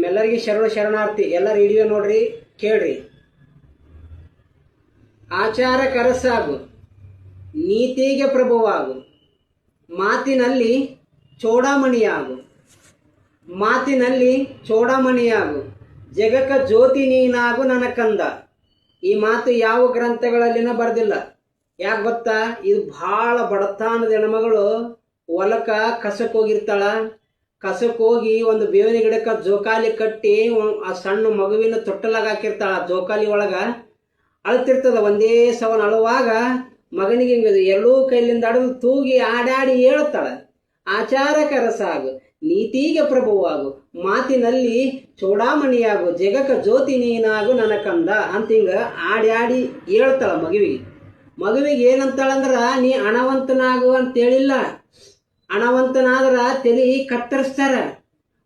ನಿಮ್ಮೆಲ್ಲರಿಗೆ ಶರಣಾರ್ಥಿ. ಎಲ್ಲ ವಿಡಿಯೋ ನೋಡ್ರಿ, ಕೇಳ್ರಿ. ಆಚಾರ ಕರಸಾಗು, ನೀತಿಗೆ ಪ್ರಭುವಾಗು, ಮಾತಿನಲ್ಲಿ ಚೋಡಾಮಣಿಯಾಗು, ಮಾತಿನಲ್ಲಿ ಚೋಡಾಮಣಿಯಾಗು, ಜಗಕ್ಕ ಜ್ಯೋತಿ ನೀನಾಗು ನನ್ನ ಕಂದ. ಈ ಮಾತು ಯಾವ ಗ್ರಂಥಗಳಲ್ಲಿನ ಬರ್ದಿಲ್ಲ. ಯಾಕೆ ಗೊತ್ತಾ? ಇದು ಭಾಳ ಬಡತಾನದ ಹೆಣ್ಮಗಳು ಹೊಲಕ್ಕ ಕಸಕ್ಕೆ ಹೋಗಿರ್ತಾಳ. ಕಸಕ್ಕೆ ಹೋಗಿ ಒಂದು ಬೇವಿನ ಗಿಡಕ್ಕೆ ಜೋಕಾಲಿ ಕಟ್ಟಿ ಆ ಸಣ್ಣ ಮಗುವಿನ ತೊಟ್ಟಲಾಗ ಹಾಕಿರ್ತಾಳ. ಆ ಜೋಕಾಲಿ ಒಳಗ ಅಳ್ತಿರ್ತದ. ಒಂದೇ ಸವನ್ ಅಳುವಾಗ ಮಗನಿಗೆ ಎರಡೂ ಕೈಲಿಂದ ಅಡದು ತೂಗಿ ಆಡಾಡಿ ಹೇಳ್ತಾಳ. ಆಚಾರ ಕರಸಾಗು, ನೀತಿಗೆ ಪ್ರಭುವಾಗು, ಮಾತಿನಲ್ಲಿ ಚೂಡಾಮಣಿಯಾಗು, ಜಗಕ್ಕ ಜ್ಯೋತಿ ನೀನಾಗು ನನ್ನ ಕಂದ ಅಂತ ಹಿಂಗ ಆಡಿ ಹೇಳ್ತಾಳ ಮಗುವಿಗೆ ಏನಂತಾಳಂದ್ರ, ನೀ ಹಣವಂತನಾಗು ಅಂತೇಳಿಲ್ಲ. ಹಣವಂತನಾದ್ರ ತಲಿ ಕತ್ತರಿಸ್ತಾರ,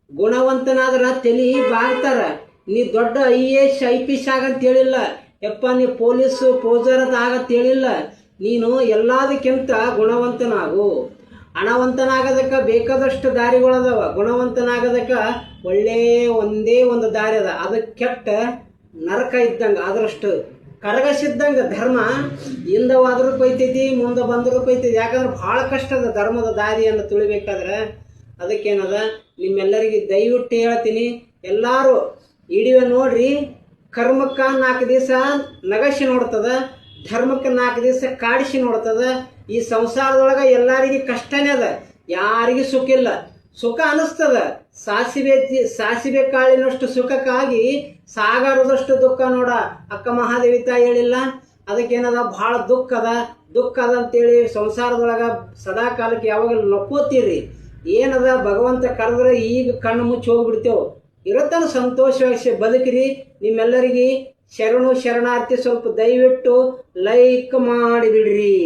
ಗುಣವಂತನಾದ್ರ ತಲಿ ಬಾಗ್ತಾರ. ನೀ ದೊಡ್ಡ IAS IPS ಆಗಂತ ಹೇಳಿಲ್ಲ. ಯಪ್ಪ ನೀ ಪೊಲೀಸು ಫೌಜರದ್ ಆಗಂತ ಹೇಳಿಲ್ಲ. ನೀನು ಎಲ್ಲದಕ್ಕಿಂತ ಗುಣವಂತನಾಗು. ಹಣವಂತನಾಗೋದಕ್ಕೆ ಬೇಕಾದಷ್ಟು ದಾರಿಗಳದಾವ. ಗುಣವಂತನಾಗೋದಕ್ಕೆ ಒಂದೇ ಒಂದು ದಾರಿ ಅದ. ಅದು ಕೆಟ್ಟ ನರಕ ಇದ್ದಂಗೆ, ಅದರಷ್ಟು ಕರಗಸಿದ್ದಂಗೆ ಧರ್ಮ. ಹಿಂದವಾದ್ರೂ ಕೊಯ್ತೈತಿ, ಮುಂದೆ ಬಂದರೂ ಕೊಯ್ತೈತಿ. ಯಾಕಂದ್ರೆ ಭಾಳ ಕಷ್ಟ ಅದ ಧರ್ಮದ ದಾರಿಯನ್ನು ತುಳಿಬೇಕಾದ್ರೆ. ಅದಕ್ಕೇನದ, ನಿಮ್ಮೆಲ್ಲರಿಗೆ ದಯವಿಟ್ಟು ಹೇಳ್ತೀನಿ, ಎಲ್ಲರೂ ವಿಡಿಯೋ ನೋಡ್ರಿ. ಕರ್ಮಕ್ಕೆ 4 ದಿವಸ ನಗಸಿ ನೋಡ್ತದ, ಧರ್ಮಕ್ಕೆ 4 ದಿವಸ ಕಾಡಿಸಿ ನೋಡ್ತದ. ಈ ಸಂಸಾರದೊಳಗೆ ಎಲ್ಲರಿಗೆ ಕಷ್ಟನೇ ಅದ, ಯಾರಿಗೂ ಸುಖ ಇಲ್ಲ. ಸುಖ ಅನಿಸ್ತದ, ಸಾಸಿವೆ ಕಾಳಿನಷ್ಟು ಸುಖಕ್ಕಾಗಿ ಸಾಗರದಷ್ಟು ದುಃಖ ನೋಡ. ಅಕ್ಕ ಮಹಾದೇವಿ ತಾಯಿ ಹೇಳಿಲ್ಲ? ಅದಕ್ಕೇನದ, ಭಾಳ ದುಃಖ ಅದ ಅಂತೇಳಿ ಸಂಸಾರದೊಳಗೆ ಸದಾ ಕಾಲಕ್ಕೆ ಯಾವಾಗಲೂ ನಕ್ಕೋತೀರಿ. ಏನದ, ಭಗವಂತ ಕರೆದ್ರೆ ಈಗ ಕಣ್ಣು ಮುಚ್ಚಿ ಹೋಗ್ಬಿಡ್ತೇವೆ. ಇರತ್ತನ ಸಂತೋಷವಾಗಿ ಬದುಕ್ರಿ. ನಿಮ್ಮೆಲ್ಲರಿಗೆ ಶರಣಾರ್ಥಿ. ಸ್ವಲ್ಪ ದಯವಿಟ್ಟು ಲೈಕ್ ಮಾಡಿಬಿಡ್ರಿ.